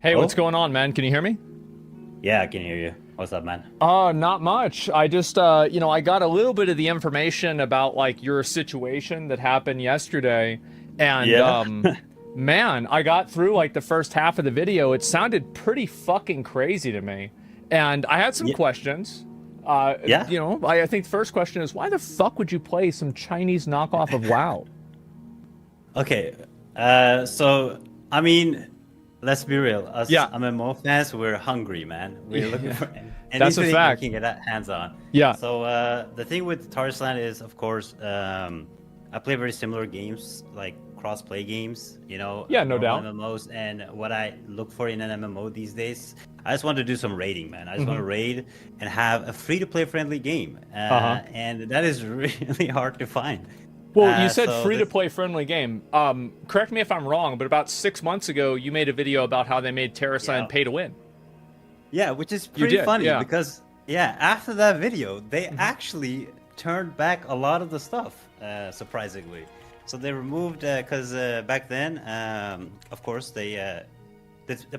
Hey, Oh, what's going on, man? Can you hear me? yeah, I can hear you. What's up, man? Not much. I just, I got a little bit of the information about like your situation that happened yesterday, and Yeah. man, I got through like the first half of the video. It sounded pretty fucking crazy to me, and I had some Yeah. questions. Yeah. I think the first question is why the fuck would you play some Chinese knockoff of WoW? Okay. So I mean, let's be real. Us Yeah, MMO fans, we're hungry, man. We're looking yeah, for that's a anything we fact. can get our hands on. Yeah, So the thing with Tarisland is, of course, I play very similar games, like cross-play games. yeah, no Normal doubt. MMOs, and what I look for in an MMO these days, I just want to do some raiding, man. I just want Hmm. to raid and have a free-to-play friendly game, Uh-huh. and that is really hard to find. Well, you said So this free-to-play friendly game. Correct me if I'm wrong, but about 6 months ago, you made a video about how they made Yeah. Tarisland pay to win. Yeah, which is You pretty did, funny yeah. because yeah, after that video, they Hmm. actually turned back a lot of the stuff, surprisingly. So they removed because back then, of course, the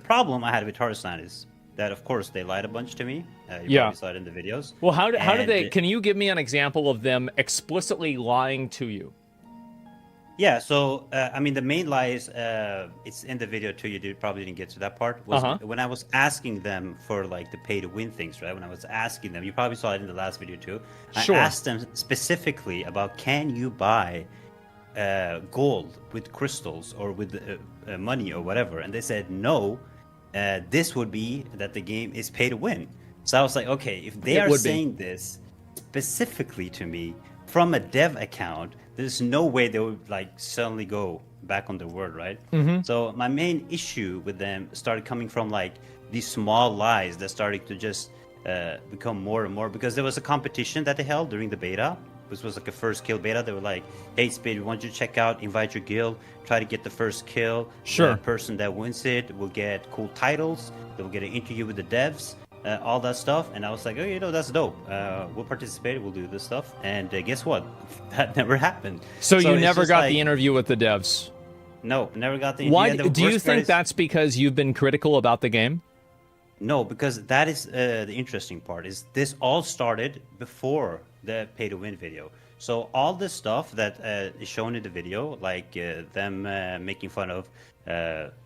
problem I had with Tarzan is that of course they lied a bunch to me. You Yeah. probably saw it in the videos. Well, how did they? And Can you give me an example of them explicitly lying to you? yeah, so I mean, the main lie is it's in the video too. Probably didn't get to that part. Was Uh-huh. when I was asking them for like the pay to win things, right? When I was asking them, you probably saw it in the last video too. Sure. I asked them specifically about can you buy gold with crystals or with money or whatever, and they said no. This would be that the game is pay to win. So I was like, okay, if they It are would be. saying this specifically to me from a dev account, there's no way they would like suddenly go back on their word, right? Mm-hmm. So my main issue with them started coming from like these small lies that started to just become more and more because there was a competition that they held during the beta. This was like a first kill beta. They were like, "Hey, Spid, we want you to check out, invite your guild, try to get the first kill. Sure. The person that wins it will get cool titles. They will get an interview with the devs." All that stuff, and I was like, oh, that's dope. We'll participate. We'll do this stuff, and guess what? That never happened. So you it's never just got like, the interview with the devs. no, never got the. Why and the do you worst part think is- that's because you've been critical about the game? No, because that is the interesting part. Is this all started before the pay to win video? So all the stuff that is shown in the video, like them making fun of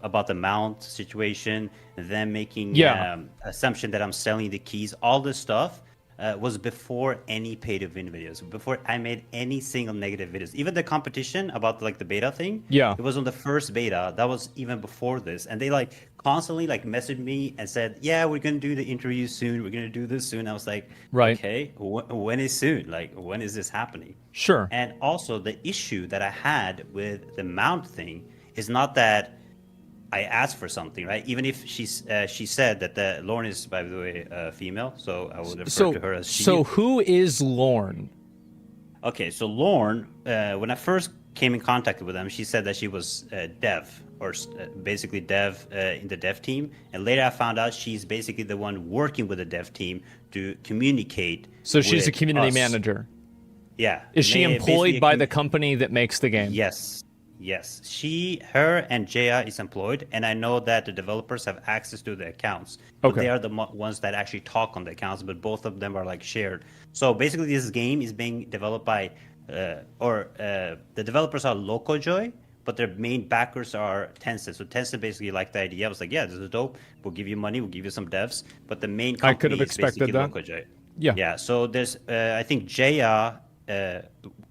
about the mount situation, them making Yeah. assumption that I'm selling the keys, all this stuff was before any pay to win videos, before I made any single negative videos. Even the competition about like the beta thing, Yeah. it was on the first beta. That was even before this, and they like constantly like messaged me and said, "Yeah, we're gonna do the interview soon. We're gonna do this soon." I was like, Right. okay, when is soon? Like, when is this happening? Sure. And also, the issue that I had with the mount thing is not that I asked for something, right? Even if she said that the Lauren is, by the way, female, so I would refer So to her as she. so who is Lorne? Okay, so Lauren, when I first came in contact with them, she said that she was dev, or basically dev in the dev team. And later I found out she's basically the one working with the dev team to communicate. So she's a with community us. manager. Yeah. Is she Basically employed a by the company that makes the game? Yes. Yes. Her and Jaya is employed, and I know that the developers have access to the accounts. But Okay. they are the ones that actually talk on the accounts, but both of them are like shared. So basically, this game is being developed by, the developers are Locojoy, but their main backers are Tencent. So Tencent basically liked the idea. I was like, yeah, this is dope. We'll give you money. We'll give you some devs. But the main I could company have is expected basically that. Locojoy. Yeah. Yeah. So there's, I think Jaya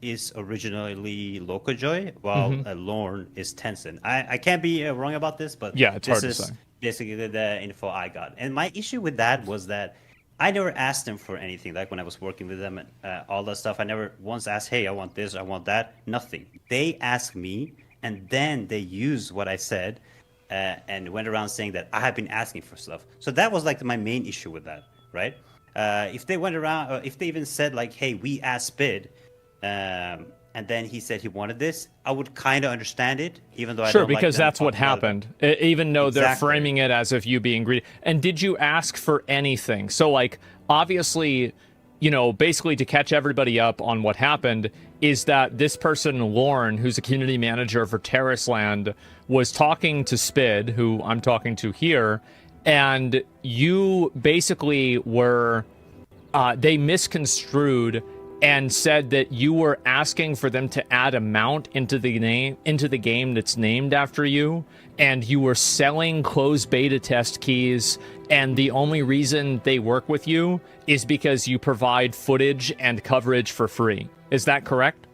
is originally Locojoy, while Lorne is Tencent. I can't be wrong about this, but Yeah, it's this hard to is say. basically the info I got. And my issue with that was that I never asked them for anything. Like when I was working with them and all that stuff, I never once asked, hey, I want this, I want that. Nothing. They asked me, and then they used what I said and went around saying that I have been asking for stuff. So that was like my main issue with that, right? If they went around, or if they even said like, "Hey, we asked Spid," and then he said he wanted this, I would kind of understand it, even though I Sure, don't like because them that's what talking about it. happened. Even though they're Exactly. framing it as if you being greedy. And did you ask for anything? So, like, obviously, you know, basically to catch everybody up on what happened, is that this person, Lauren, who's a community manager for Tarisland, was talking to Spid, who I'm talking to here, and you basically were, they misconstrued and said that you were asking for them to add a mount into the game that's named after you, and you were selling closed beta test keys, and the only reason they work with you is because you provide footage and coverage for free. Is that correct?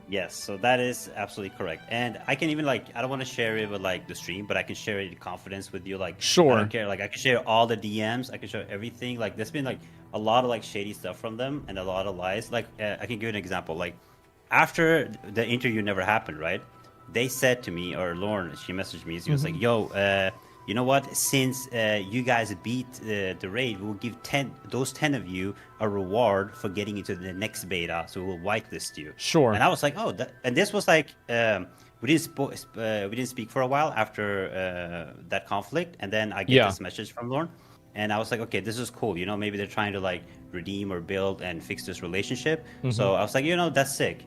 Yes, so that is absolutely correct. And I can even, like, I don't want to share it with, like, the stream, but I can share it in confidence with you. Like, sure. I don't care. Like, I can share all the DMs. I can share everything. Like, there's been, like, a lot of, like, shady stuff from them and a lot of lies. Like, I can give you an example. Like, after the interview never happened, right? They said to me, or Lauren, she messaged me. She was like, yo, you know what? Since you guys beat the raid, we'll give those 10 of you a reward for getting into the next beta. So we'll whitelist you. Sure. And I was like, oh, and this was like, we didn't speak for a while after that conflict. And then I get this message from Lauren. And I was like, okay, this is cool. You know, maybe they're trying to like redeem or build and fix this relationship. So I was like, you know, that's sick.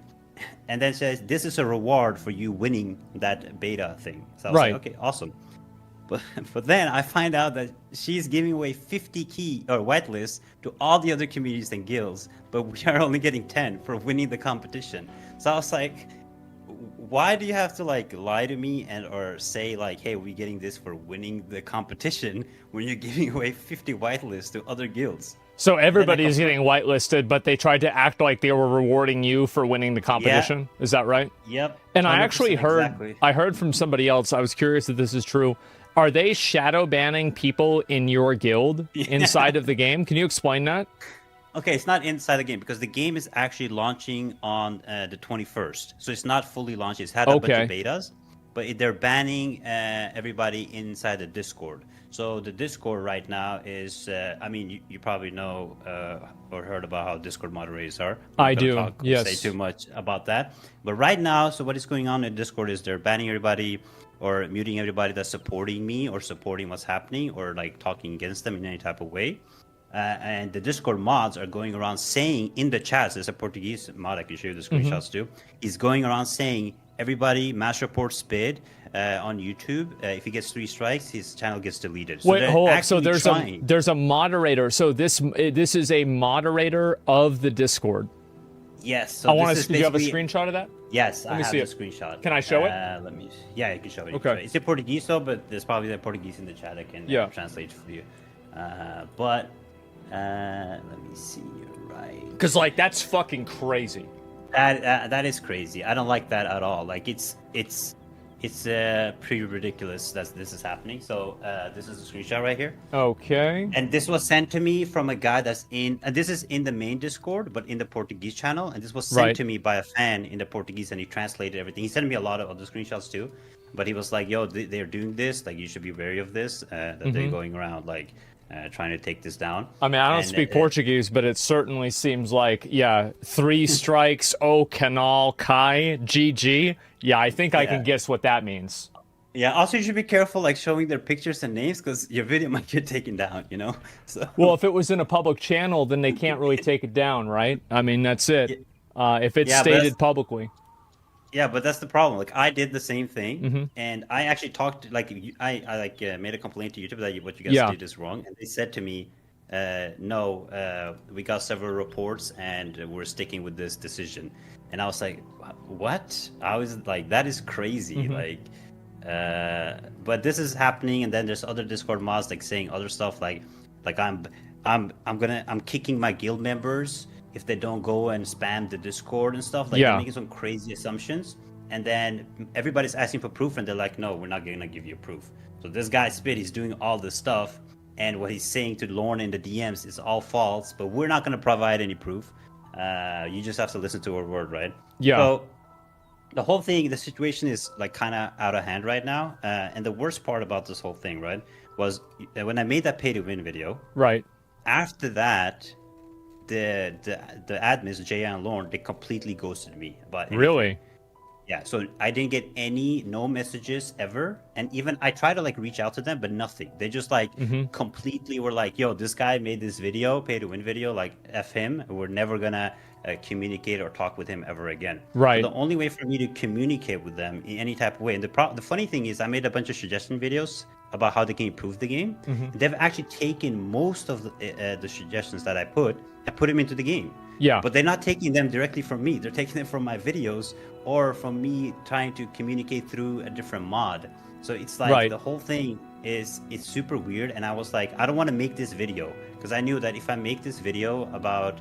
And then says, this is a reward for you winning that beta thing. So I was like, okay, awesome. But then I find out that she's giving away 50 key or whitelists to all the other communities and guilds, but we are only getting 10 for winning the competition. So I was like, why do you have to like lie to me and or say like, hey, we're getting this for winning the competition when you're giving away 50 whitelists to other guilds? So everybody's getting whitelisted, but they tried to act like they were rewarding you for winning the competition. Yeah. Is that right? Yep. And I actually heard, I heard from somebody else. I was curious if this is true. Are they shadow banning people in your guild inside of the game? Can you explain that? Okay, it's not inside the game because the game is actually launching on the 21st. So it's not fully launched. It's had a bunch of betas, but they're banning everybody inside the Discord. So the Discord right now is, I mean, you probably know or heard about how Discord moderators are. I do, yes. Say too much about that. But right now, so what is going on in Discord is they're banning everybody or muting everybody that's supporting me or supporting what's happening or like talking against them in any type of way. And the Discord mods are going around saying in the chats, there's a Portuguese mod, I can show you the screenshots too. He's going around saying, everybody, mass report Spid on YouTube. If he gets 3 strikes, his channel gets deleted. So wait, hold up. So there's a moderator. So this is a moderator of the Discord. Yes. So I want to. Do you have a screenshot of that? Yes, I have a screenshot. Can I show it? Let me. Yeah, you can show it. Okay. It's in Portuguese though, but there's probably the Portuguese in the chat. I can translate for you. But let me see. Right. Because like that's fucking crazy. That is crazy. I don't like that at all. Like it's pretty ridiculous that this is happening. So this is a screenshot right here. Okay. And this was sent to me from a guy that's in. And this is in the main Discord, but in the Portuguese channel. And this was sent to me by a fan in the Portuguese, and he translated everything. He sent me a lot of other screenshots too. But he was like, "Yo, they're doing this. Like, you should be wary of this. That they're going around like." Trying to take this down. I mean, I don't speak Portuguese, but it certainly seems like, 3 strikes, O canal, Kai, GG. Yeah, I think I can guess what that means. Yeah, also you should be careful like showing their pictures and names because your video might get taken down, you know? So. Well, if it was in a public channel, then they can't really take it down, right? I mean, that's it. If it's stated publicly. Yeah, but that's the problem. Like I did the same thing, and I actually talked. Like I made a complaint to YouTube that what you guys did is wrong, and they said to me, "No, we got several reports, and we're sticking with this decision." And I was like, "What?" I was like, "That is crazy!" Like, but this is happening, and then there's other Discord mods like saying other stuff, like I'm kicking my guild members if they don't go and spam the Discord and stuff. Like they're making some crazy assumptions, and then everybody's asking for proof, and they're like, "No, we're not gonna give you proof." So this guy Spid, he's doing all this stuff, and what he's saying to Lauren in the DMs is all false. But we're not gonna provide any proof. You just have to listen to our word, right? Yeah. So the whole thing, the situation is like kind of out of hand right now. And the worst part about this whole thing, right, was when I made that pay to win video. Right. After that, the admins, Jay and Lauren, they completely ghosted me about anything. Really? Yeah, so I didn't get no messages ever, and even I tried to like reach out to them, but nothing. They just like completely were like, "Yo, this guy made this video, pay to win video, like f him. We're never gonna communicate or talk with him ever again." Right. So the only way for me to communicate with them in any type of way, and the funny thing is, I made a bunch of suggestion videos about how they can improve the game. They've actually taken most of the suggestions that I put and put them into the game. Yeah. But they're not taking them directly from me. They're taking them from my videos or from me trying to communicate through a different mod. So it's like the whole thing it's super weird. And I was like, I don't want to make this video because I knew that if I make this video about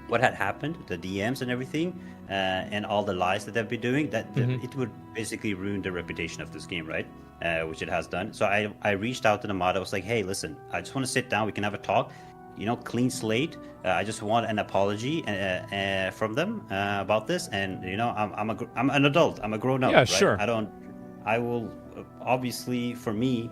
what had happened, the DMs and everything, and all the lies that they've been doing, that it would basically ruin the reputation of this game, right? Which it has done. So I reached out to the mod. I was like, hey, listen, I just want to sit down. We can have a talk. Clean slate. I just want an apology from them about this, and I'm an adult. I'm a grown up. Yeah, right? sure. I will obviously for me.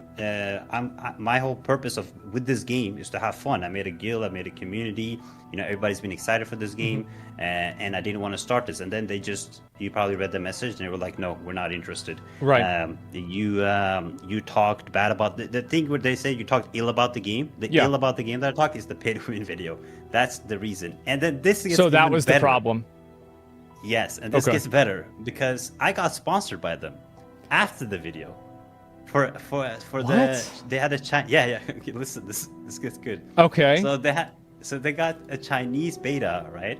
My whole purpose with this game is to have fun. I made a guild. I made a community. Everybody's been excited for this game, and I didn't want to start this. And then you probably read the message, and they were like, "No, we're not interested." Right. You talked bad about the thing where they say you talked ill about the game. The ill about the game that I talked is the pay to win video. That's the reason. And then this gets so that even was better. the problem. Yes, and this gets better because I got sponsored by them after the video. For they had a Chinese. Yeah. Okay, listen, this gets good. Okay. So they got a Chinese beta, right?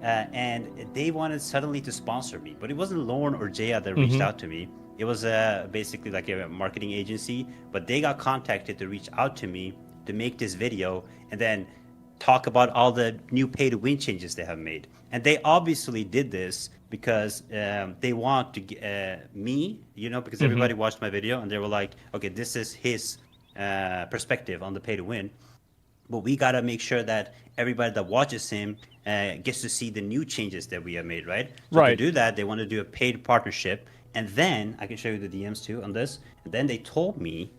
And they wanted suddenly to sponsor me, but it wasn't Lorne or Jaya that reached out to me. It was basically like a marketing agency, but they got contacted to reach out to me to make this video and then talk about all the new pay-to-win changes they have made. And they obviously did this because they want to me, because everybody watched my video and they were like, okay, this is his perspective on the pay-to-win. But we got to make sure that everybody that watches him gets to see the new changes that we have made, right? So to do that, they want to do a paid partnership. And then I can show you the DMs too on this. And then they told me,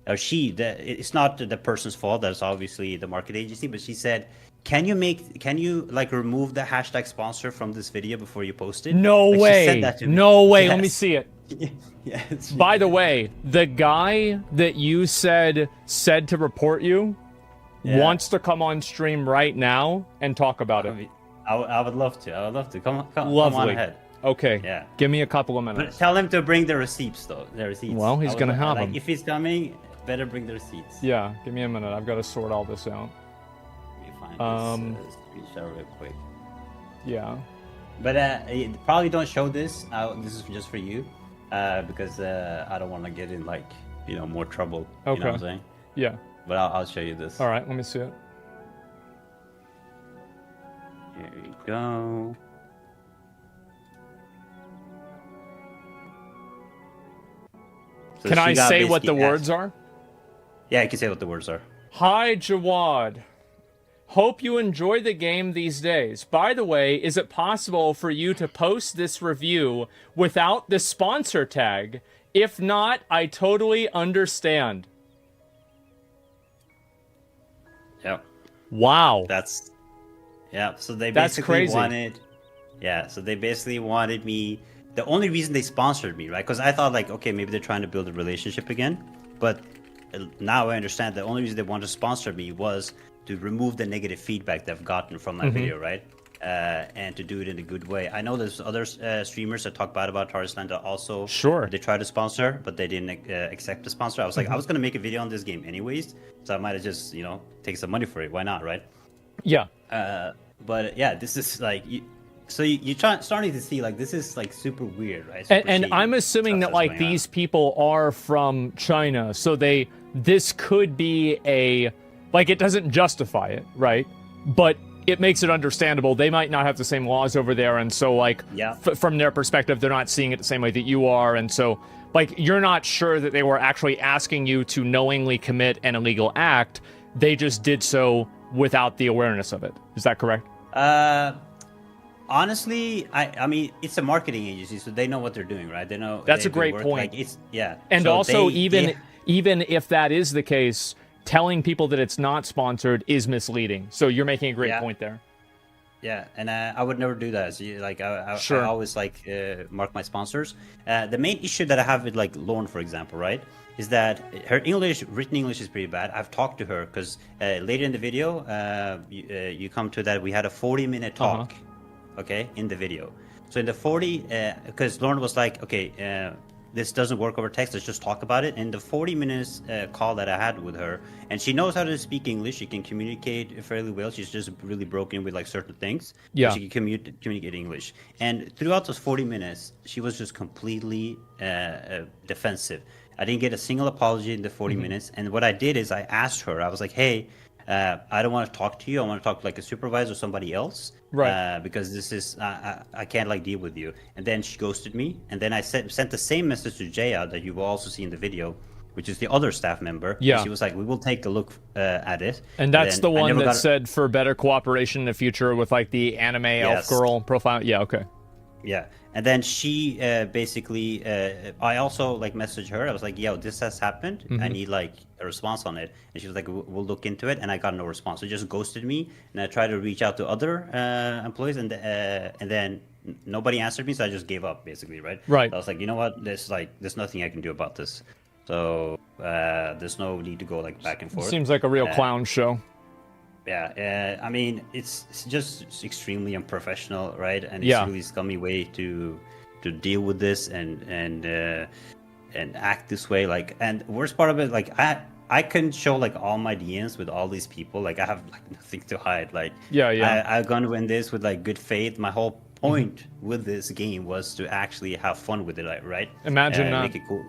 or it's not the person's fault. That's obviously the market agency. But she said, can you remove the hashtag sponsor from this video before you post it? No way. She said that to me. No way. Yes. Let me see it. Yes. By the way, the guy that you said to report you wants to come on stream right now and talk about it. I would love to. Come on ahead. Okay. Yeah. Give me a couple of minutes. But tell him to bring the receipts, though. The receipts. Well, he's gonna have them. If he's coming, better bring the receipts. Yeah. Give me a minute. I've got to sort all this out. Let me find this screenshot real quick. Yeah. But probably don't show this. This is just for you, because I don't want to get in more trouble. Okay. You know what I'm saying? Yeah. But I'll show you this. All right. Let me see it. Here you go. So can I say what the words are? Yeah, I can say what the words are. Hi, Jawad. Hope you enjoy the game these days. By the way, is it possible for you to post this review without the sponsor tag? If not, I totally understand. Yeah. Wow. So they basically wanted. Yeah. So they basically wanted me. The only reason they sponsored me, right? Because I thought okay, maybe they're trying to build a relationship again. But now I understand the only reason they wanted to sponsor me was to remove the negative feedback they've gotten from my video, right? And to do it in a good way. I know there's other streamers that talk bad about Tarisland that also they tried to sponsor, but they didn't accept the sponsor. I was like, I was gonna make a video on this game anyways, so I might have just take some money for it. Why not, right? Yeah. But yeah, this is so you're starting to see this is super weird, right? And I'm assuming that these people are from China, so this could be it doesn't justify it, right? But it makes it understandable. They might not have the same laws over there, and so from their perspective, they're not seeing it the same way that you are, and so you're not sure that they were actually asking you to knowingly commit an illegal act. They just did so without the awareness of it. Is that correct? Honestly, I mean, it's a marketing agency, so they know what they're doing, right? They know. That's a great point. And so also, even if that is the case, telling people that it's not sponsored is misleading. So you're making a great point there. Yeah, and I would never do that. So, like I Sure. always like mark my sponsors. The main issue that I have with like Lauren, for example, right, is that her English, written English, is pretty bad. I've talked to her because later in the video, you come to that we had a 40-minute talk, okay, in the video. So in the 40, because Lauren was like, okay, this doesn't work over text. Let's just talk about it. In the 40 minutes call that I had with her, and she knows how to speak English. She can communicate fairly well. She's just really broken with like certain things. Yeah. But she can communicate English. And throughout those 40 minutes, she was just completely defensive. I didn't get a single apology in the 40 minutes. And what I did is I asked her, I was like, hey, I don't want to talk to you. I want to talk to like a supervisor or somebody else. Right. Because this is I can't like deal with you. And then she ghosted me. And then I sent the same message to Jaya that you will also see in the video, which is the other staff member. Yeah. And she was like, we will take a look at it. And that's the one that got... said for better cooperation in the future with like the anime elf girl profile. Yeah. Okay. Yeah. And then she basically, I also like messaged her. I was like, yo, this has happened. I need like a response on it. And she was like, we'll look into it. And I got no response. So just ghosted me. And I tried to reach out to other employees. And then nobody answered me. So I just gave up basically, right? Right. So I was like, you know what? There's nothing I can do about this. So there's no need to go like back and forth. Seems like a real clown show. Yeah, I mean, it's just extremely unprofessional, right? And it's a really scummy way to deal with this and act this way. Like, and worst part of it, like I can show like all my DMs with all these people. Like, I have like nothing to hide. Like, I've gone to win this with like good faith. My whole point with this game was to actually have fun with it, like, right? Imagine that. Make it cool.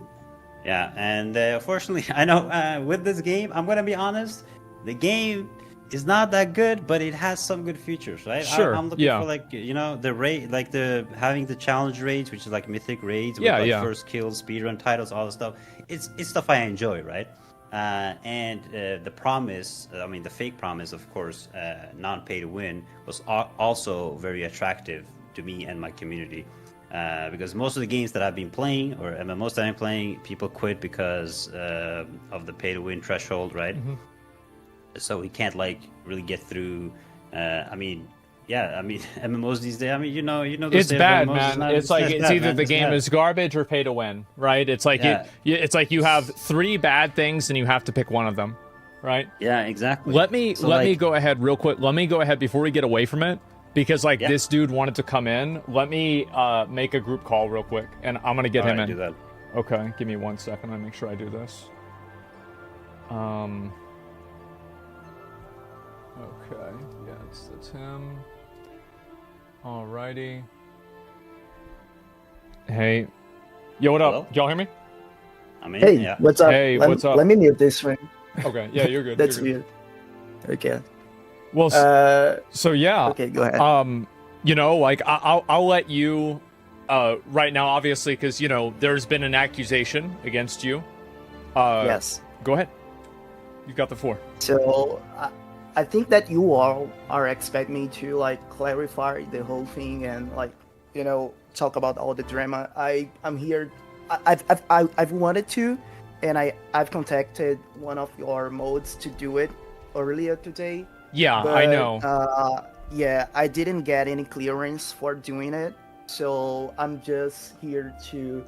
Yeah, and unfortunately, I know with this game, I'm gonna be honest, the game is not that good, but it has some good features, right? Sure. I'm looking for like, you know, the rate, like the having the challenge raids, which is like mythic raids with like first kills, speedrun titles, all the stuff. It's stuff I enjoy, right? And the promise, I mean, the fake promise, of course, non-pay to win, was also very attractive to me and my community. Because most of the games that I've been playing, or MMOs that I'm playing, people quit because of the pay to win threshold, right? So we can't like really get through. I mean, MMOs these days. I mean, you know, it's bad, man. It's like it's either the game is garbage or pay to win, right? It's like it's like you have 3 bad things and you have to pick one of them, right? Yeah, exactly. Let me go ahead real quick. Let me go ahead before we get away from it, because like this dude wanted to come in. Let me make a group call real quick, and I'm gonna get him in. Do that. Okay, give me 1 second. I make sure I do this. Okay, yeah, that's him. Alrighty. Hey. Yo, what up? Y'all hear me? I mean, hey, what's up? Hey, what's up? Let me mute this one. Okay, yeah, you're good. That's you're good. weird. Okay. Well, so yeah. Okay, go ahead. You know, like I'll let you right now, obviously, because you know there's been an accusation against you. Yes. Go ahead. You got the floor. So I think that you all are expecting me to like clarify the whole thing and like, you know, talk about all the drama. I'm here. I've wanted to, and I've contacted one of your mods to do it earlier today. Yeah, but, I know. Yeah, I didn't get any clearance for doing it, so I'm just here to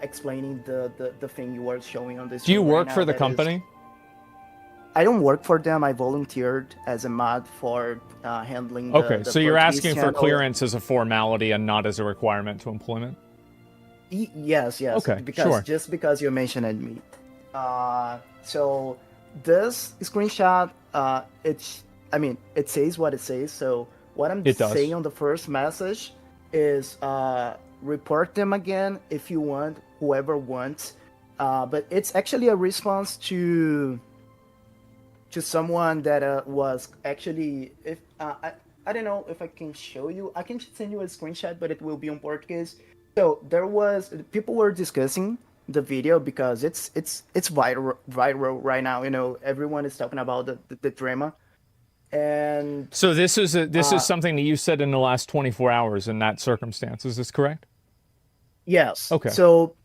explaining the thing you were showing on this. Do you work right for the company? I don't work for them. I volunteered as a mod for handling. Okay, so you're asking for channel. clearance as a formality and not as a requirement to employment. Yes. Okay, because sure. Just because you mentioned me. So this screenshot, it says what it says. So what I'm saying on the first message is report them again if you want, whoever wants. But it's actually a response to someone that was actually, if I don't know if I can show you. I can send you a screenshot, but it will be in Portuguese. So people were discussing the video because it's viral right now. You know, everyone is talking about the drama. And so this is something that you said in the last 24 hours in that circumstance. Is this correct? Yes. Okay. So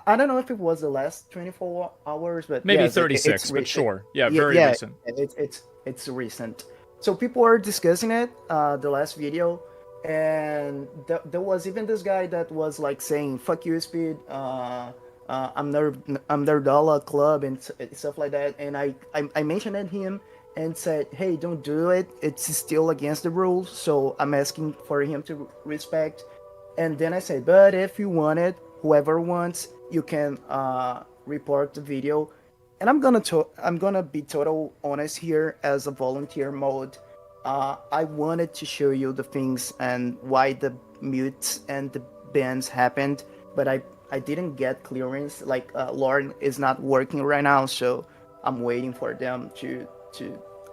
I don't know if it was the last 24 hours, but maybe yes, 36, but sure. Yeah, very recent. It's recent. So people were discussing it, the last video, and there was even this guy that was like saying "fuck you, Speed." I'm their dollar club and stuff like that. And I mentioned him and said, hey, don't do it. It's still against the rules. So I'm asking for him to respect. And then I said, but if you want it, whoever wants, you can report the video. And I'm gonna be total honest here as a volunteer mode. I wanted to show you the things and why the mutes and the bans happened, but I didn't get clearance. Like Lauren is not working right now, so I'm waiting for them to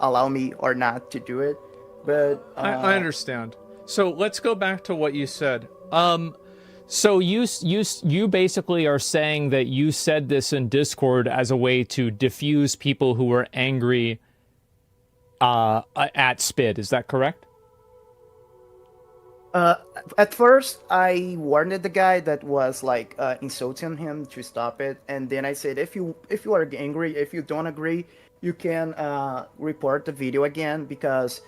allow me or not to do it. But I understand. So let's go back to what you said. So you basically are saying that you said this in Discord as a way to diffuse people who were angry at Spid. Is that correct? At first, I warned the guy that was like insulting him to stop it, and then I said, if you are angry, if you don't agree, you can report the video again, because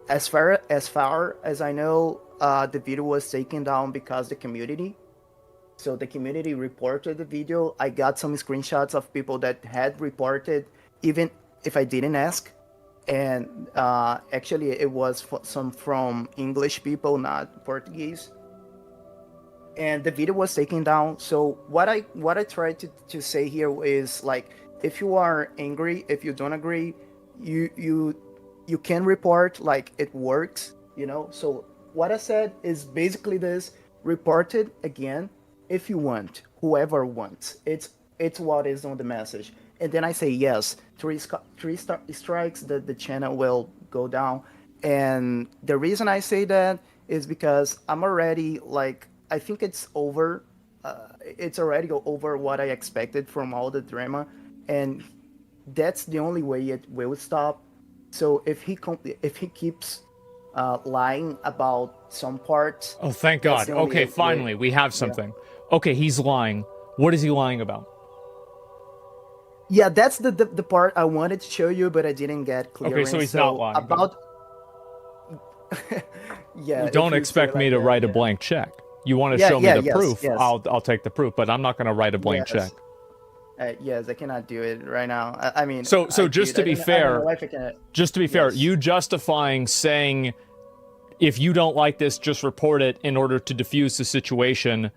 as far as I know, the video was taken down because the community. So the community reported the video. I got some screenshots of people that had reported, even if I didn't ask. And actually, it was some from English people, not Portuguese. And the video was taken down. So what I tried to say here is, like, if you are angry, if you don't agree, you can report. Like, it works, you know. So what I said is basically this: report it again if you want, whoever wants. It's what is on the message. And then I say yes, three strikes, the channel will go down. And the reason I say that is because I'm already, like, I think it's over. It's already over what I expected from all the drama, and that's the only way it will stop. So if he keeps lying about some parts. Oh, thank God. Okay, finally, we have something. Yeah. Okay, he's lying. What is he lying about? Yeah, that's the part I wanted to show you, but I didn't get clearance. Okay, so he's not lying about. Yeah. Well, don't expect me to write a blank check. You want to show me the proof? Yes. I'll take the proof, but I'm not going to write a blank check. Yes, I cannot do it right now. I mean, so just to be fair, you justifying saying, if you don't like this, just report it in order to diffuse the situation,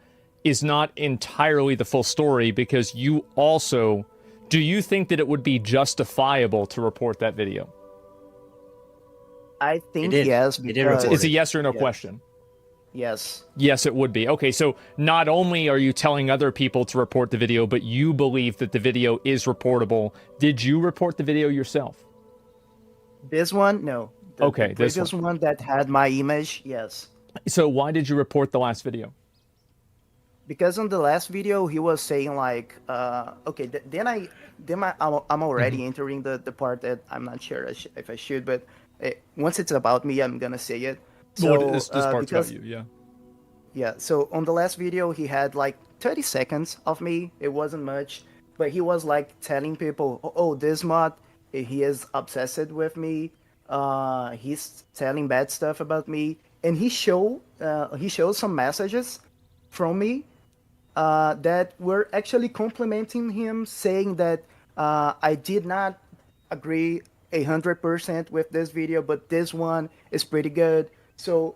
is not entirely the full story, because you also. Do you think that it would be justifiable to report that video? I think yes. It's a yes or no question. Yes. Yes, it would be. Okay, so not only are you telling other people to report the video, but you believe that the video is reportable. Did you report the video yourself? This one? No. The previous one that had my image, yes. So why did you report the last video? Because on the last video he was saying, like, okay, then I'm already entering the part that I'm not sure if I should, but once it's about me, I'm gonna say it. So this part's about you, yeah. Yeah. So on the last video, he had like 30 seconds of me. It wasn't much, but he was like telling people, "Oh, this mod, he is obsessed with me. He's telling bad stuff about me," and he showed some messages from me that were actually complimenting him, saying that I did not agree 100% with this video, but this one is pretty good. So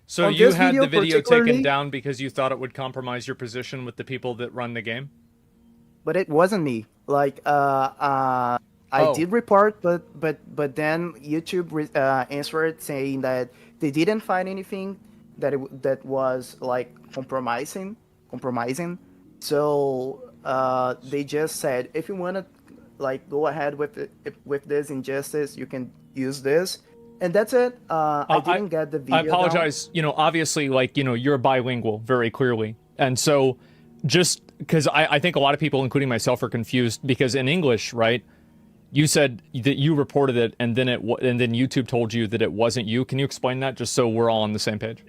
you had the video taken down because you thought it would compromise your position with the people that run the game? But it wasn't me. Like, I did report, but then YouTube answered saying that they didn't find anything that was like compromising. So they just said, if you want to like go ahead with this injustice, you can use this, and that's it. I didn't get the video. I apologize. Down. You know, obviously, like, you know, you're bilingual very clearly, and so just because I think a lot of people, including myself, are confused because in English, right? You said that you reported it, and then YouTube told you that it wasn't you. Can you explain that, just so we're all on the same page?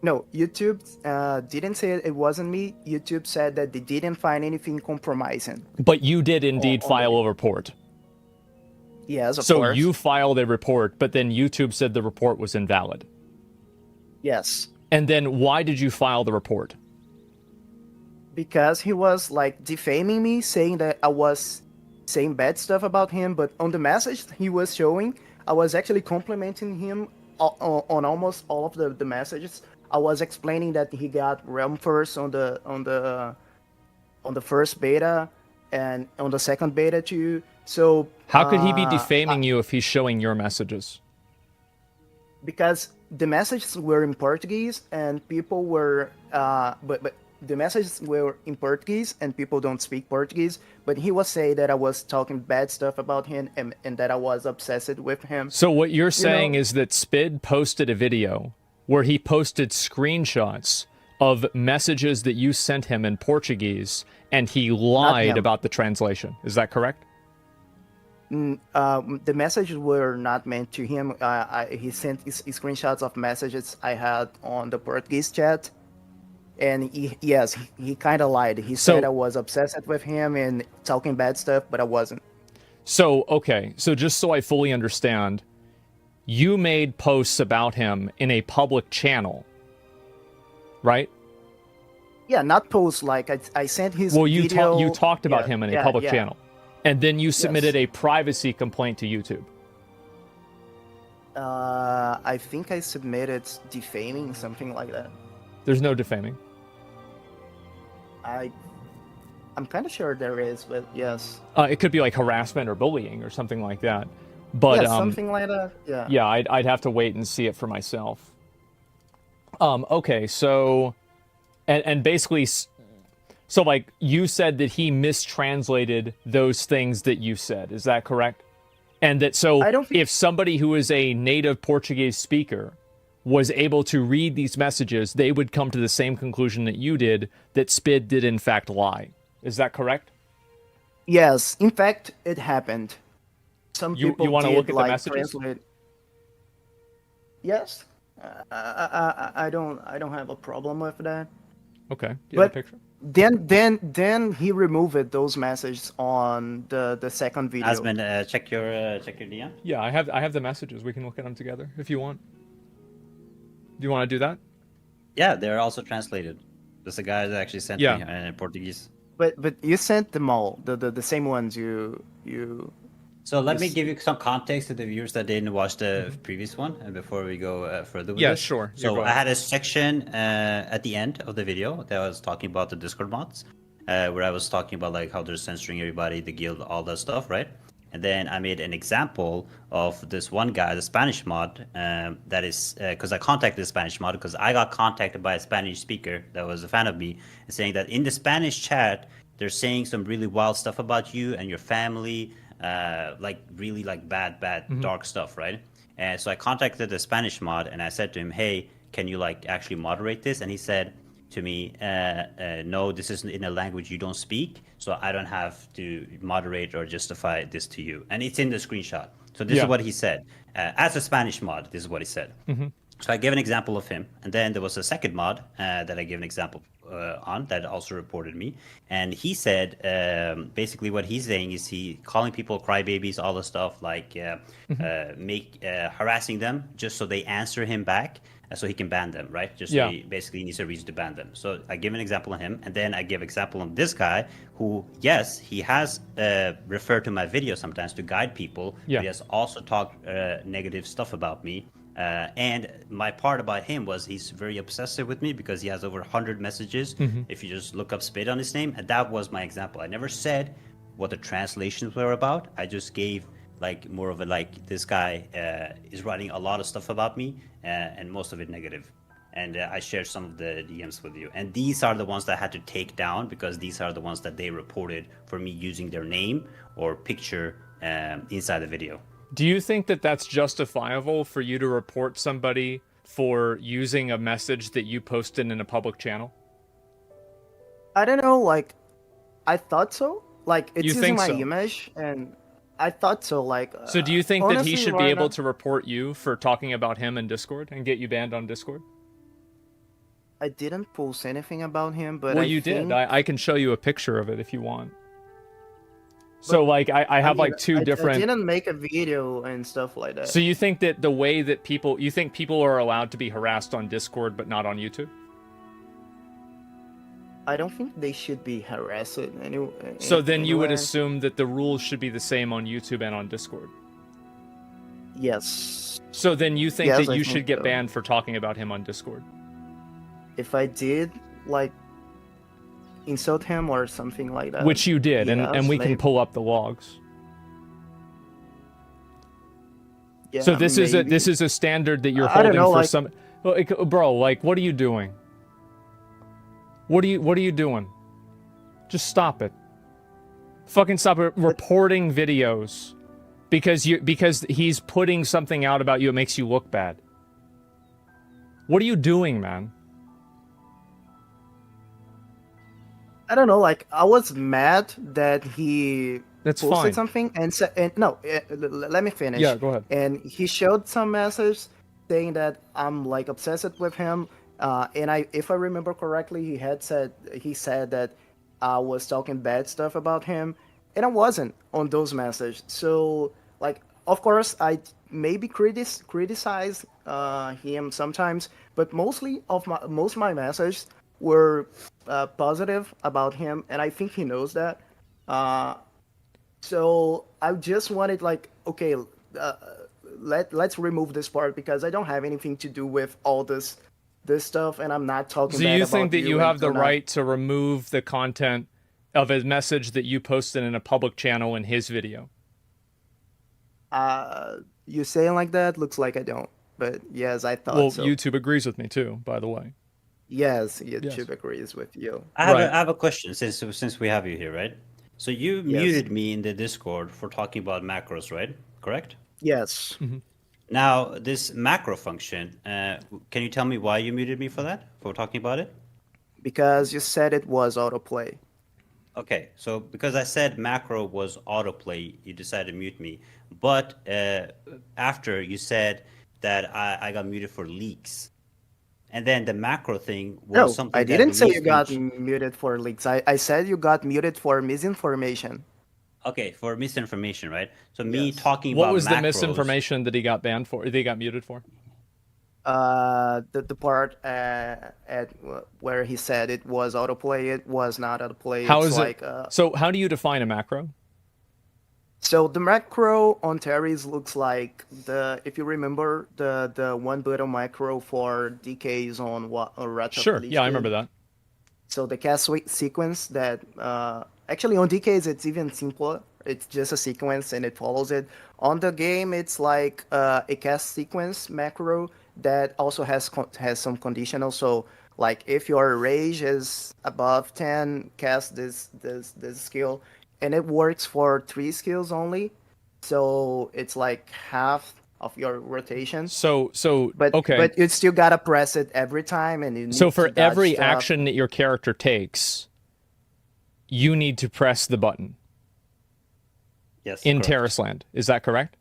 No, YouTube didn't say it wasn't me. YouTube said that they didn't find anything compromising. But you did indeed file a report. Yes, of So course. you filed a report, but then YouTube said the report was invalid. Yes. And then why did you file the report? Because he was like defaming me, saying that I was saying bad stuff about him, but on the message he was showing, I was actually complimenting him on almost all of the messages. I was explaining that he got realm first on the first beta and on the second beta too. So how could he be defaming you if he's showing your messages? Because the messages were in Portuguese and people were but the messages were in Portuguese and people don't speak Portuguese, but he was saying that I was talking bad stuff about him and that I was obsessed with him. So what you're saying is that Spid posted a video where he posted screenshots of messages that you sent him in Portuguese, and he lied about the translation. Is that correct? The messages were not meant to him. He sent screenshots of messages I had on the Portuguese chat. And he kind of lied. He said I was obsessed with him and talking bad stuff, but I wasn't. So, okay. So just so I fully understand, you made posts about him in a public channel, right? Yeah, not posts. Like I sent his video. You talked about him in a public channel. And then you submitted a privacy complaint to YouTube. I think I submitted defaming, something like that. There's no defaming. I'm kind of sure there is, but yes. It could be like harassment or bullying or something like that. But yeah, something like that. Yeah. Yeah, I'd have to wait and see it for myself. Okay, so, and basically, so like you said that he mistranslated those things that you said. Is that correct? And that so if somebody who is a native Portuguese speaker was able to read these messages, they would come to the same conclusion that you did, that Spid did in fact lie. Is that correct? Yes, in fact, it happened. Some people you want to look at like the messages? Yes, I don't have a problem with that. Okay. Do you have a picture? Then he removed those messages on the second video. Asman, check your DM. Yeah, I have the messages. We can look at them together if you want. Do you want to do that? Yeah, they're also translated. There's a guy that actually sent me in Portuguese. But you sent them all, the same ones you. So let me give you some context to the viewers that didn't watch the previous one, and before we go further with this. Sure. So I had a section at the end of the video that I was talking about the Discord mods, where I was talking about like how they're censoring everybody, the guild, all that stuff, right? And then I made an example of this one guy, the Spanish mod, that is, because I contacted the Spanish mod, because I got contacted by a Spanish speaker that was a fan of me, and saying that in the Spanish chat, they're saying some really wild stuff about you and your family, like really like bad, dark stuff, right? And so I contacted the Spanish mod, and I said to him, hey, can you like actually moderate this? And he said to me, no, this is in a language you don't speak, so I don't have to moderate or justify this to you. And it's in the screenshot. So this is what he said. As a Spanish mod, this is what he said. So I gave an example of him. And then there was a second mod that I gave an example on that also reported me. And he said, basically what he's saying is he calling people crybabies, all the stuff, like harassing them just so they answer him back. So he can ban them, right? Just so he basically needs a reason to ban them. So I give an example of him, and then I give example of this guy who, yes, he has referred to my video sometimes to guide people. But he has also talked negative stuff about me. And my part about him was he's very obsessive with me because he has over 100 messages. If you just look up Spid on his name, and that was my example. I never said what the translations were about. I just gave like more of a like this guy is writing a lot of stuff about me and most of it negative. And I shared some of the DMs with you. And these are the ones that I had to take down because these are the ones that they reported for me using their name or picture inside the video. Do you think that that's justifiable for you to report somebody for using a message that you posted in a public channel? I don't know, like, I thought so. Like, it's using my so? image, and I thought so, like... So do you think honestly, that he should be able to report you for talking about him in Discord and get you banned on Discord? I didn't post anything about him, but well, you did. I can show you a picture of it if you want. So like I have mean, like two different. I didn't make a video and stuff like that. So you think that the way that you think people are allowed to be harassed on Discord but not on YouTube? I don't think they should be harassed So then you would anywhere. assume that the rules should be the same on YouTube and on Discord. Yes. So then you think Yes, that I you think should get so. banned for talking about him on Discord? If I did like insult him or something like that. Which you did, yes, and we maybe. can pull up the logs. Yeah, So this maybe. is a standard that you're I don't holding know, for like... some. Like, bro, like, what are you doing? What are you doing? Just stop it. Fucking stop it. Reporting videos because he's putting something out about you. It makes you look bad. What are you doing, man? I don't know, like, I was mad that he posted fine. something and said, let me finish. Yeah, go ahead. And he showed some message saying that I'm like obsessed with him. And if I remember correctly, he said that I was talking bad stuff about him, and I wasn't on those messages. So, like, of course, I maybe criticize him sometimes, but most of my messages were positive about him, and I think he knows that. So I just wanted, like, okay, let's remove this part because I don't have anything to do with all this stuff, and I'm not talking. So bad you think about that you have the I'm not- right to remove the content of a message that you posted in a public channel in his video? You saying like that looks like I don't, but yes, I thought Well, so. YouTube agrees with me too, by the way. Yes, YouTube agrees with you. I have a question since we have you here, right? So you Yes. muted me in the Discord for talking about macros, right? Correct? Yes. Now, this macro function, can you tell me why you muted me for that? For talking about it? Because you said it was autoplay. Okay, so because I said macro was autoplay, you decided to mute me. But after you said that I got muted for leaks. And then the macro thing was No, something I that didn't say released you got in- muted for leaks. I said you got muted for misinformation. Okay, for misinformation, right? So me Yes. talking What about was the macros, misinformation that he got banned for? They got muted for? The part at where he said it was autoplay, it was not autoplay. How it's is like, it? So how do you define a macro? So the macro on Terry's looks like if you remember the one button macro for DKs on what Ratchet. Sure. Yeah, I remember that. So the cast sequence that actually on DKs it's even simpler. It's just a sequence and it follows it. On the game, it's like a cast sequence macro that also has some conditional. So like if your rage is above 10, cast this skill, and it works for 3 skills only. So it's like half of your rotation. So But okay. but you still gotta press it every time, and you need So for to dodge every stuff. action that your character takes, you need to press the button yes, in correct. Tarisland. Is that correct?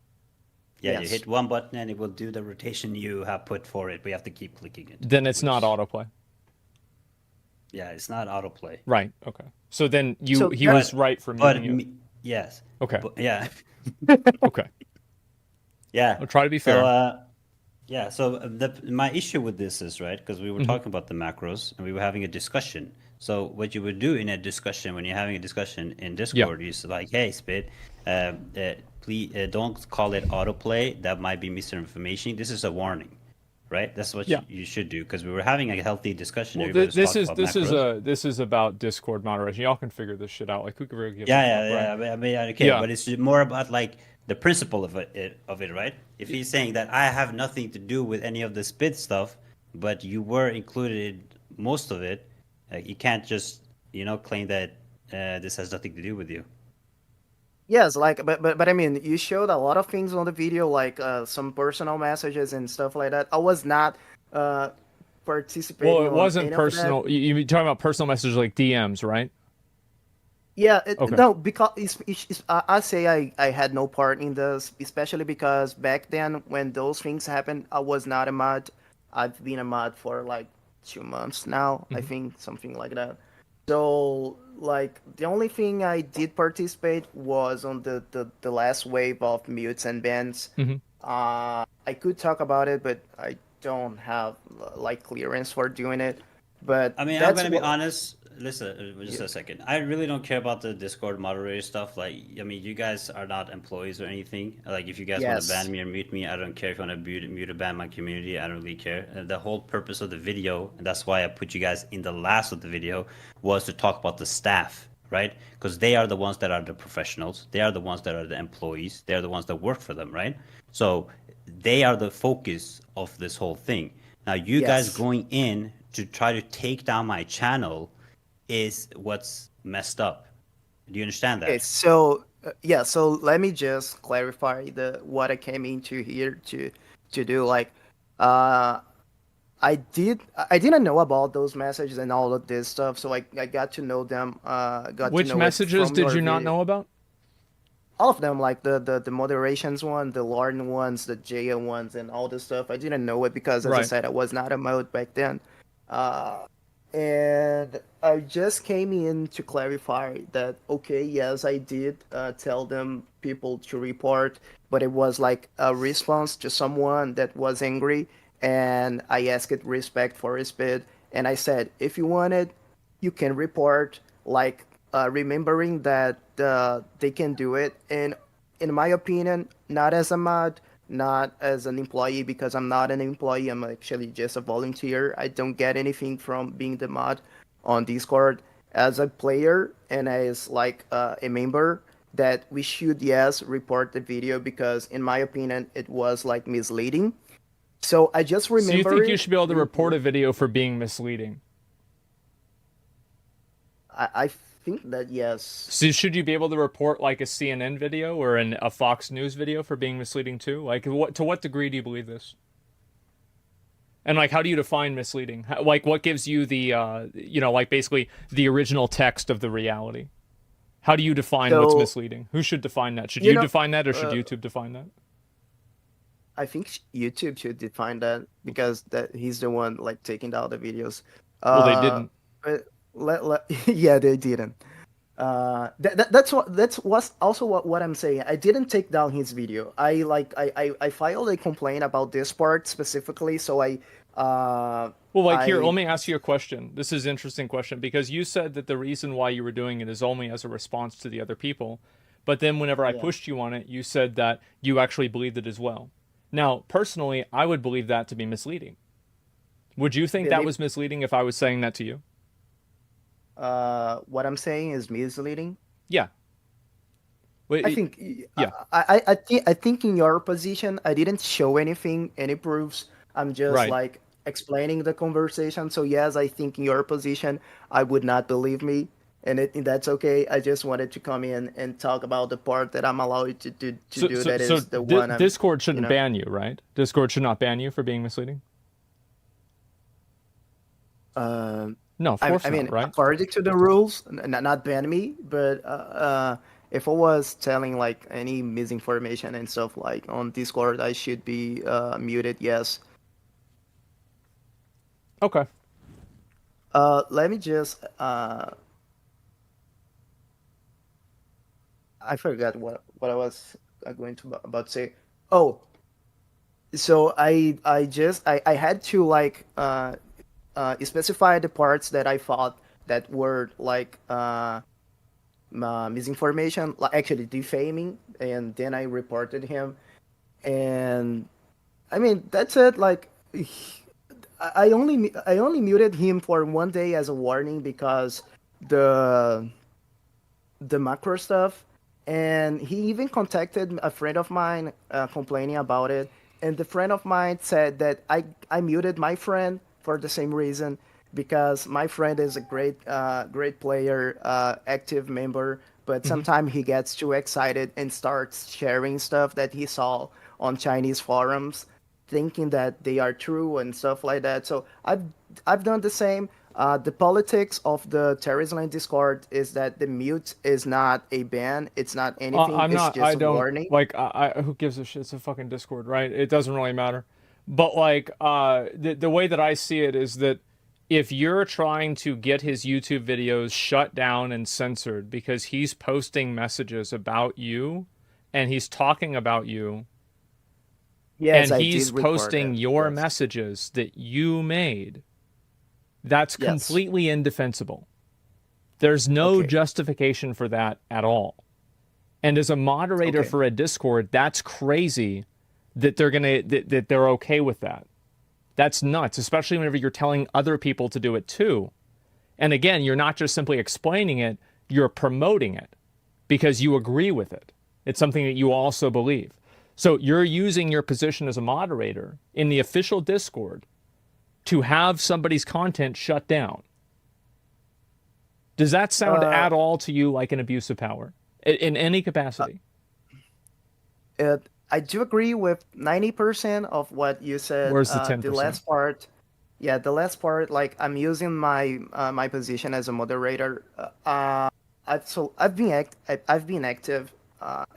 Yeah, you Yes. hit one button and it will do the rotation you have put for it, but you have to keep clicking it. Then it's not autoplay. Yeah, it's not autoplay. Right. Okay. So then So he that- was right for But muting you. yes. Okay. But, yeah. Okay. Yeah. I'll try to be fair. So, yeah. So my issue with this is right because we were Mm-hmm. talking about the macros and we were having a discussion. So what you would do in a discussion when you're having a discussion in Discord is like, hey, Spid, please don't call it autoplay. That might be misinformation. This is a warning, right? That's what you should do because we were having a healthy discussion. Well, Everybody was this talking is about macros. this is about Discord moderation. Y'all can figure this shit out. Like who could really give a Yeah, fuck, yeah, right? yeah. I mean, okay, Yeah. but it's more about like the principle of it, right? If he's saying that I have nothing to do with any of the Spid stuff, but you were included in most of it, you can't just claim that this has nothing to do with you. Yes, like, but I mean, you showed a lot of things on the video, like some personal messages and stuff like that. I was not participating. Well, it on wasn't any of that. personal. You talking about personal messages like DMs, right? Yeah, Okay. no, because I say I had no part in this, especially because back then when those things happened, I was not a mod. I've been a mod for like 2 months now, I think, something like that. So like the only thing I did participate was on the last wave of mutes and bans. Hmm. I could talk about it, but I don't have like clearance for doing it. But I mean, I'm that's gonna be what. honest. Listen, just Yeah. a second. I really don't care about the Discord moderator stuff. Like, I mean, you guys are not employees or anything. Like, if you guys want to ban Yes. me or mute me, I don't care. If you want to mute or ban my community, I don't really care. The whole purpose of the video, and that's why I put you guys in the last of the video, was to talk about the staff, right? Because they are the ones that are the professionals. They are the ones that are the employees. They are the ones that work for them, right? So they are the focus of this whole thing. Now, you guys Yes. going in to try to take down my channel is what's messed up. Do you understand Okay. that? So yeah. So let me just clarify the what I came into here to do. Like, uh, I didn't know about those messages and all of this stuff. So I got to know them. Got to Which know it messages from did your you not video. know about? All of them, like the moderations one, the Lauren ones, the Jaya ones, and all this stuff. I didn't know it because, as I Right. said, I was not a mode back then. Uh, and I just came in to clarify that, okay, yes, I did tell them people to report, but it was like a response to someone that was angry, and I asked respect for his bid, and I said, if you want it, you can report, like remembering that they can do it. And in my opinion, not as a mod, not as an employee, because I'm not an employee. I'm actually just a volunteer. I don't get anything from being the mod on Discord. As a player and as like a member, that we should, yes, report the video, because in my opinion it was like misleading. So I just So you think you remembering should be able to report a report. video for being misleading? I think that yes. So should you be able to report like a CNN video or a Fox News video for being misleading too? Like what to what degree do you believe this? And like how do you define misleading? Like what gives you the like basically the original text of the reality? How do you define what's So misleading? Who should define that? Should you you know, define that or should uh, YouTube define that? I think YouTube should define that, because that he's the one like taking down the videos. Well, they Uh, didn't. but yeah, they didn't. That's what's also what I'm saying. I didn't take down his video. I filed a complaint about this part specifically. So uh Well, like here, let I me ask you a question. This is an interesting question because you said that the reason why you were doing it is only as a response to the other people. But then whenever I yeah. pushed you on it, you said that you actually believed it as well. Now, personally, I would believe that to be misleading. Would you think that Believe was misleading if I was saying that to you? what I'm saying is misleading. Yeah. I Wait, think yeah. I think in your position, I didn't show anything, any proofs. I'm just Right. like explaining the conversation. So yes, I think in your position, I would not believe me, and that's okay. I just wanted to come in and talk about the part that I'm allowed to So, do. so, That so is the one I'm, Discord you shouldn't know. ban you, right? Discord should not ban you for being misleading. Um, No, of I course not, mean, right? according to the rules, not ban me, but if I was telling like any misinformation and stuff like on Discord, I should be muted. Yes. Okay. Let me just I forgot what I was going to about to say. Oh, so I had to like specify the parts that I thought that were like misinformation, like actually defaming, and then I reported him. And I mean that's it. Like I only muted him for one day as a warning, because the the macro stuff, and he even contacted a friend of mine complaining about it, and the friend of mine said that I muted my friend for the same reason, because my friend is a great player, active member, but Hmm. sometimes he gets too excited and starts sharing stuff that he saw on Chinese forums, thinking that they are true and stuff like that. So I've done the same. The politics of the Tarisland Discord is that the mute is not a ban. It's not anything. I'm It's not. just I a don't warning. like. Who gives a shit? It's a fucking Discord, right? It doesn't really matter. But like, the way that I see it is that if you're trying to get his YouTube videos shut down and censored because he's posting messages about you and he's talking about you Yes, and I he's did report posting it. your Yes. messages that you made, that's Yes. completely indefensible. There's no Okay. justification for that at all. And as a moderator Okay. for a Discord, that's crazy that that they're okay with that. That's nuts, especially whenever you're telling other people to do it too. And again, you're not just simply explaining it, you're promoting it because you agree with it. It's something that you also believe. So you're using your position as a moderator in the official Discord to have somebody's content shut down. Does that sound Uh, at all to you like an abuse of power in any capacity? I do agree with 90% of what you said. Where's the The 10%? last part, yeah, the last part, like I'm using my position as a moderator. I've been active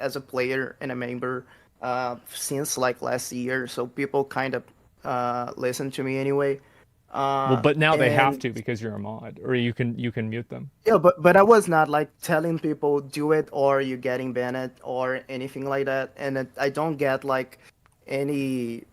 as a player and a member since like last year, so people kind of listen to me anyway. Well, but now they have And to because you're a mod, or you can mute them. yeah, but I was not like telling people do it or you're getting banned or anything like that, and I don't get like any.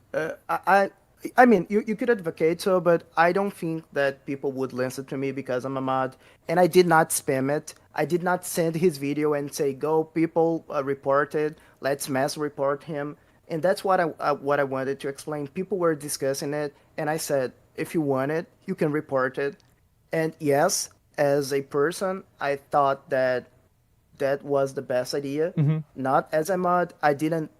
I mean, you could advocate so, but I don't think that people would listen to me because I'm a mod, and I did not spam it. I did not send his video and say go people report it. Let's mass report him, and that's what I wanted to explain. People were discussing it, and I said if you want it, you can report it. And yes, as a person, I thought that that was the best idea. Mm-hmm. Not as a mod, I didn't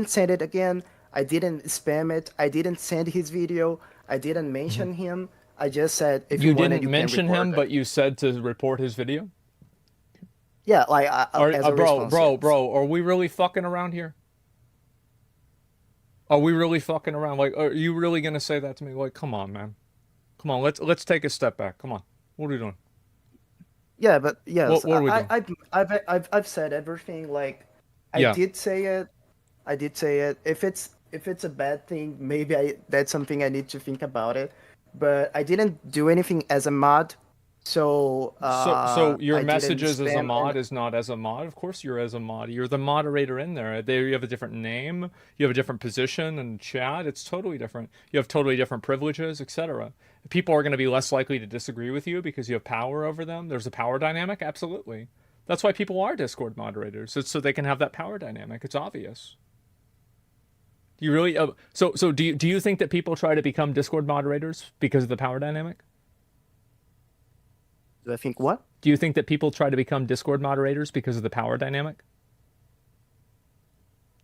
send it again. I didn't spam it. I didn't send his video. I didn't Mm-hmm. mention him. I just said if you You want it, didn't you can mention him, report it. but you said to report his video. Yeah, like Are as a bro, response. Yes. are we really fucking around here? Are we really fucking around? Like, are you really gonna say that to me? Like, come on, man. Come on, let's take a step back. Come on. What are we doing? Yeah, but yes, What are we doing? I've said everything. Like I Yeah. did say it. I did say it. If it's a bad thing, maybe that's something I need to think about it. But I didn't do anything as a mod, so So your I didn't messages as a spam. And mod is not as a mod. Of course you're as a mod. You're the moderator in there. There you have a different name. You have a different position in chat. It's totally different. You have totally different privileges, etc. People are going to be less likely to disagree with you because you have power over them. There's a power dynamic. Absolutely. That's why people are Discord moderators. It's so they can have that power dynamic. It's obvious. Do you really? So do you think that people try to become Discord moderators because of the power dynamic? I think what? Do you think that people try to become Discord moderators because of the power dynamic?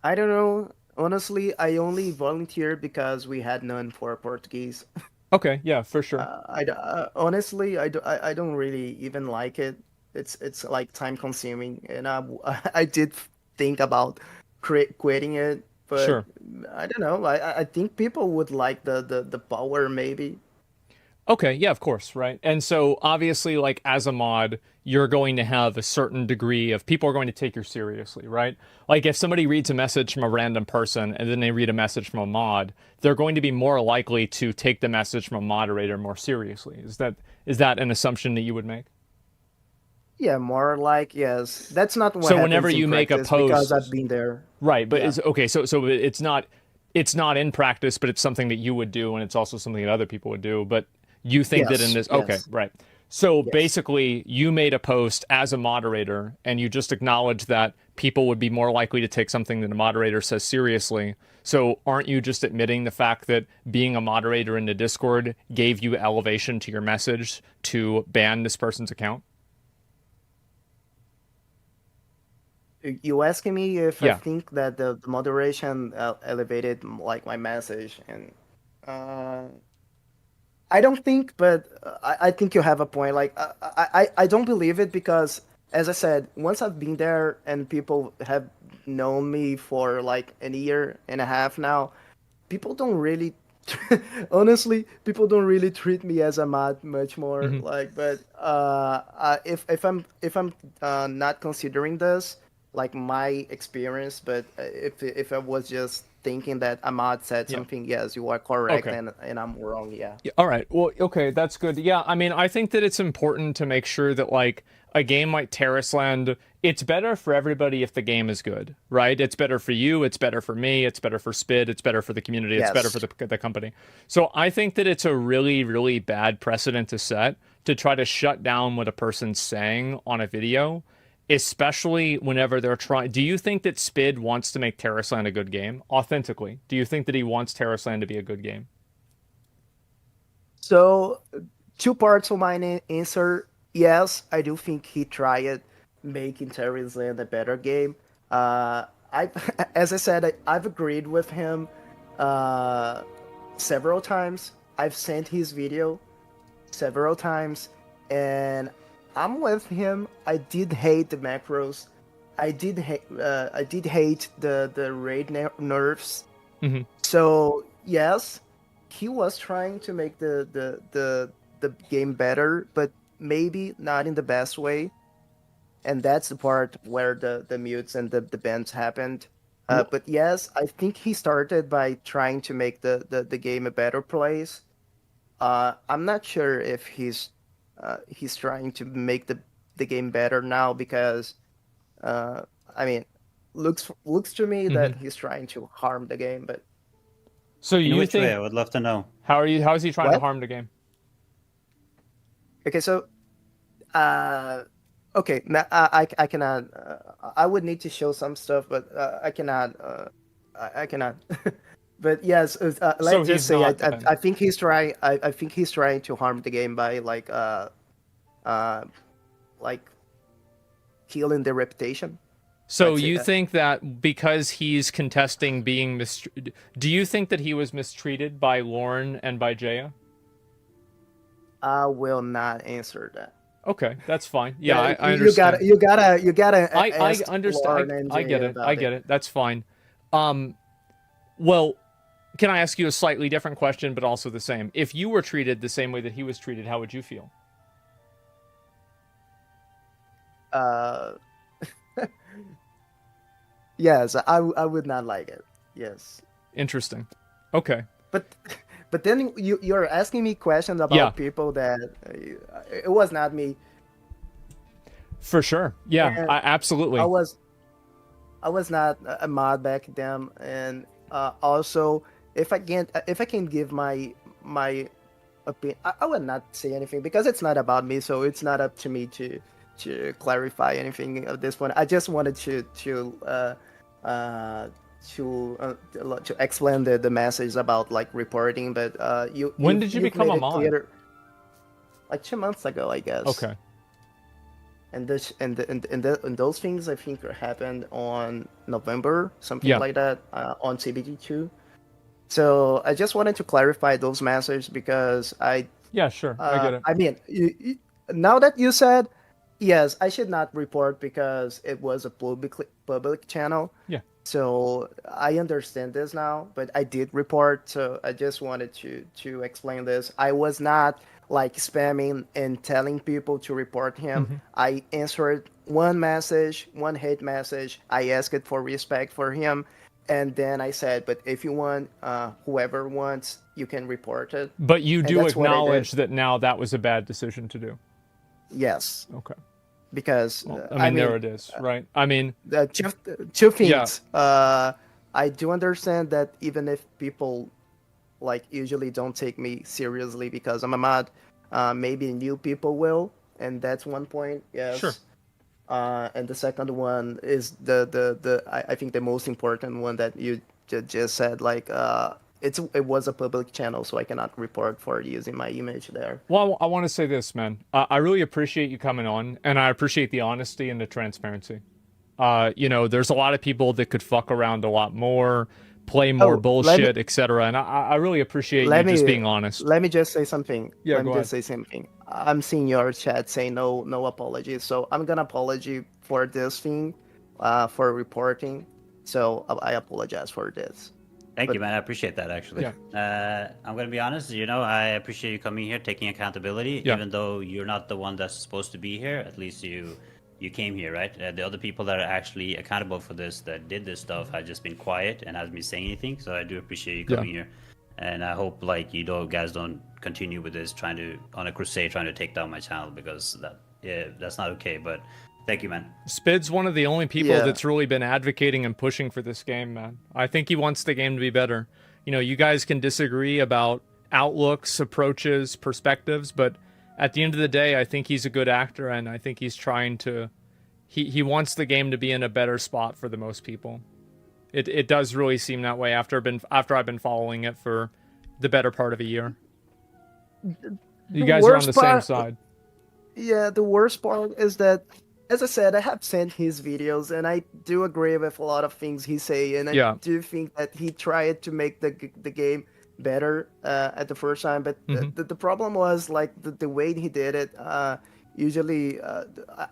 I don't know. Honestly, I only volunteered because we had none for Portuguese. Okay, yeah, for sure. Honestly, I don't really even like it. It's like time consuming, and I did think about quitting it, but Sure. I don't know. I think people would like the power maybe. Okay, yeah, of course, right. And so obviously, like as a mod, you're going to have a certain degree of people are going to take you seriously, right? Like if somebody reads a message from a random person and then they read a message from a mod, they're going to be more likely to take the message from a moderator more seriously. Is that an assumption that you would make? Yeah, more like yes. That's not what So whenever happens in you make a practice because I've post, been there. right, but Yeah. is okay, so it's not in practice, but it's something that you would do and it's also something that other people would do, but you think that in Yes. this okay, Yes. right. So Yes. basically you made a post as a moderator and you just acknowledged that people would be more likely to take something that a moderator says seriously. So aren't you just admitting the fact that being a moderator in the Discord gave you elevation to your message to ban this person's account? You asking me if I Yeah. think that the moderation elevated like my message, and uh, I don't think, but I think you have a point. Like I don't believe it because, as I said, once I've been there and people have known me for like a year and a half now, people don't really honestly people don't really treat me as a mod much more Hmm. like. But if I'm not considering this, like my experience, but if I was just thinking that Ahmad said something, yes, you are correct, Okay. and I'm wrong. Yeah. Yeah, all right. Well, okay, that's good. Yeah, I mean, I think that it's important to make sure that like a game like Tarisland, it's better for everybody if the game is good, right? It's better for you, it's better for me, it's better for Spid, it's better for the community, it's better for Yes. the company. So I think that it's a really, really bad precedent to set to try to shut down what a person's saying on a video, especially whenever they're trying. Do you think that Spid wants to make Tarisland a good game? Authentically, do you think that he wants Tarisland to be a good game? So, two parts of my answer. Yes, I do think he tried making Tarisland a better game. I, as I said, I've agreed with him uh, several times. I've sent his video several times, and I'm with him. I did hate the macros. I did hate the raid nerfs. Hmm. So yes, he was trying to make the game better, but maybe not in the best way. And that's the part where the mutes and the bans happened. But yes, I think he started by trying to make the game a better place. I'm not sure if he's trying to make the game better now because uh, I mean, looks to me that he's trying to harm the game. But So In you which way? think I would love to know. how is he trying to what? harm the game? Okay, so uh, okay, I cannot. I would need to show some stuff, but I cannot. I cannot. But yes, So let's just he's say not then. I think he's trying. I think he's trying to harm the game by uh like killing the reputation. So Let's say you that. think that because he's contesting being do you think that he was mistreated by Lauren and by Jaya? I will not answer that. Okay, that's fine. Yeah, I You understand. gotta I ask understand. Lauren and I get Jay it. I about get it. it. That's fine. Um, well, can I ask you a slightly different question, but also the same? If you were treated the same way that he was treated, how would you feel? Uh, yes, I would not like it. Yes, Interesting. Okay. but but then you're asking me questions about Yeah, people that it was not me. for sure. Yeah, And I absolutely. was I was not a mod back then, and also if I can give my opinion, I would not say anything because it's not about me, so it's not up to me to clarify anything at this point. I just wanted uh, to explain the message about like reporting, but When did you you've become made a it mod? clear like 2 months ago, I guess. Okay. And this and those things I think happened on November, something Yeah. like that, on CBG2. So I just wanted to clarify those messages because Yeah, sure. I get it. I mean, now that you said, yes, I should not report because it was a public channel. Yeah. So I understand this now, but I did report. So I just wanted to explain this. I was not like spamming and telling people to report him. Hmm. I answered one message, one hate message. I asked for respect for him, and then I said, "But if you want, whoever wants, you can report it." But you And do that's what I did. acknowledge that now that was a bad decision to do. Yes, Okay. because Well, I I mean, there mean, it is, right? I mean, the two yeah. things. I do understand that even if people like usually don't take me seriously because I'm a mod, maybe new people will, and that's one point. Sure. Yes. And the second one is I think the most important one that you just said. Like, it was a public channel, so I cannot report for using my image there. Well, I want to say this, man. I really appreciate you coming on, and I appreciate the honesty and the transparency. There's a lot of people that could fuck around a lot more, play more Oh, bullshit, etc. And I really appreciate you let just me being honest. let me just say something. Yeah, go ahead. I'm seeing your chat saying no apologies, so I'm gonna apology for this thing, for reporting. So I apologize for this. Thank But you, man. I appreciate that, actually. Yeah. I'm going to be honest. I appreciate you coming here, taking accountability, Yeah. even though you're not the one that's supposed to be here. At least you you came here, right? The other people that are actually accountable for this, that did this stuff, have just been quiet and hasn't been saying anything. So I do appreciate you coming here, and I hope like guys don't continue with this, trying to on a crusade, trying to take down my channel, because that's not okay. But thank you, man. Spid's one of the only people that's really been advocating and pushing for this game, man. I think he wants the game to be better. You know, you guys can disagree about outlooks, approaches, perspectives, but at the end of the day, I think he's a good actor, and I think he's trying to... He wants the game to be in a better spot for the most people. It does really seem that way after I've been following it for the better part of a year. You guys are on the same side. Yeah, the worst part is that, as I said, I have seen his videos, and I do agree with a lot of things he say, and I do think that he tried to make the game better at the first time, but the problem was like the way he did it. Usually,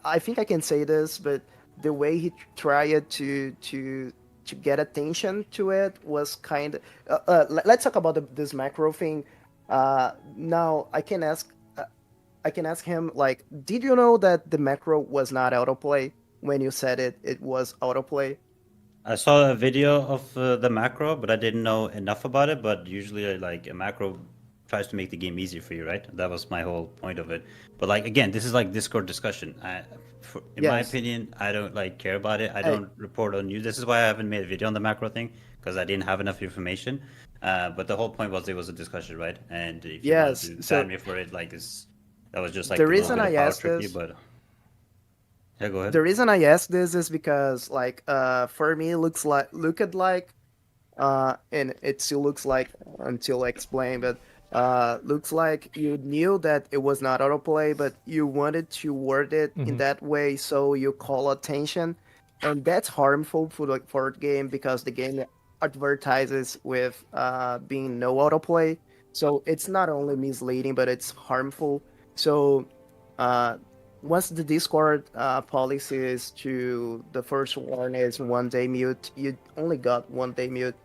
I think I can say this, but the way he tried to get attention to it was kind of. Let's talk about this macro thing. Now I can ask him, like, did you know that the macro was not autoplay when you said it was autoplay? I saw a video of the macro, but I didn't know enough about it. But usually, like, a macro tries to make the game easier for you, right? That was my whole point of it. But like, again, this is like Discord discussion. In my opinion, I don't care about it. I don't report on news. This is why I haven't made a video on the macro thing, because I didn't have enough information. But the whole point was it was a discussion, right? And if you want to ban me for it, like, that was just like the reason I asked this. But yeah, go ahead. The reason I ask this is because, like, for me, looked like, and it still looks like until I explain, but looks like you knew that it was not autoplay, but you wanted to word it in that way so you call attention, and that's harmful for the game, because the game advertises with being no autoplay, so it's not only misleading, but it's harmful. So once the Discord policy is to the first one is 1 day mute, you only got 1 day mute.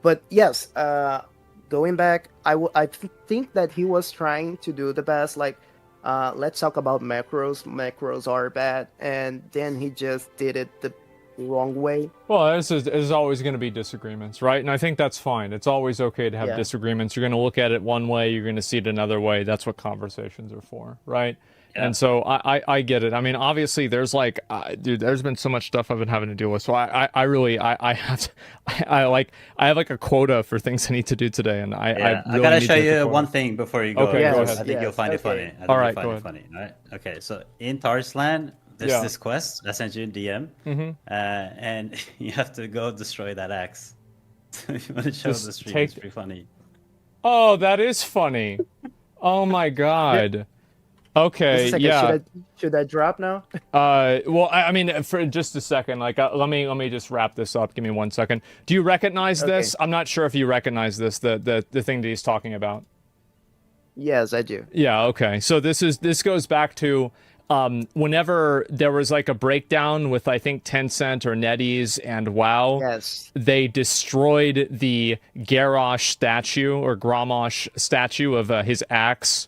But yes, going back, I think that he was trying to do the best. Like, let's talk about macros. Macros are bad, and then he just did it the wrong way. Well, there's always going to be disagreements, right? And I think that's fine. It's always okay to have disagreements. You're going to look at it one way, you're going to see it another way. That's what conversations are for, right? Yeah. And so I get it. I mean, obviously, there's like, dude, there's been so much stuff I've been having to deal with. So I have like a quota for things I need to do today, and I gotta show you one thing before you go. Okay, go ahead. I think you'll find it funny. All right, go ahead. Funny. All right. Okay, so in Tarisland, there's this quest. I sent you a DM, and you have to go destroy that axe. So if you want to show the stream, it's pretty funny. Oh, that is funny. Oh my god. Okay, yeah. Should I drop now? Well, I mean, for just a second, like, let me just wrap this up. Give me 1 second. Do you recognize this? I'm not sure if you recognize this, the thing that he's talking about. Yes, I do. Yeah, okay. So this goes back to whenever there was like a breakdown with, I think, Tencent or NetEase and WoW. Yes. They destroyed the Garrosh statue or Gramosh statue of his axe.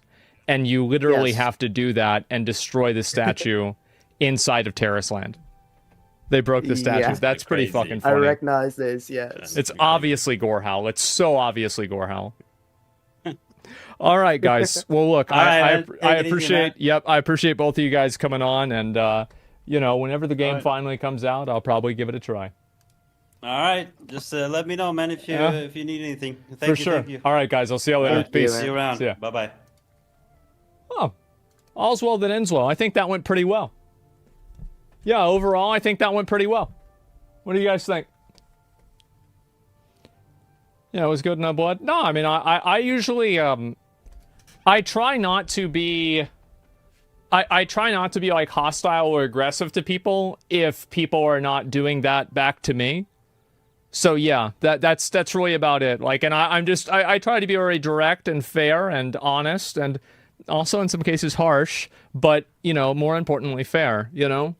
And you literally have to do that and destroy the statue inside of Tarisland. They broke the statue. Yeah. That's pretty fucking funny. I recognize this, yes. It's obviously Gorehowl. It's so obviously Gorehowl. All right, guys. Well, look, I appreciate. I appreciate both of you guys coming on, and you know, whenever the game finally comes out, I'll probably give it a try. All right, just let me know, man, if you need anything. Thank you. All right, guys. I'll see you later. Peace. See you around. Bye bye. Oh, all's well that ends well. I think that went pretty well. Yeah, overall, I think that went pretty well. What do you guys think? Yeah, it was good, no blood. No, I mean, I usually I try not to be. I try not to be like hostile or aggressive to people if people are not doing that back to me. So yeah, that's really about it. Like, and I try to be very direct and fair and honest, and also in some cases harsh, but you know, more importantly fair, you know?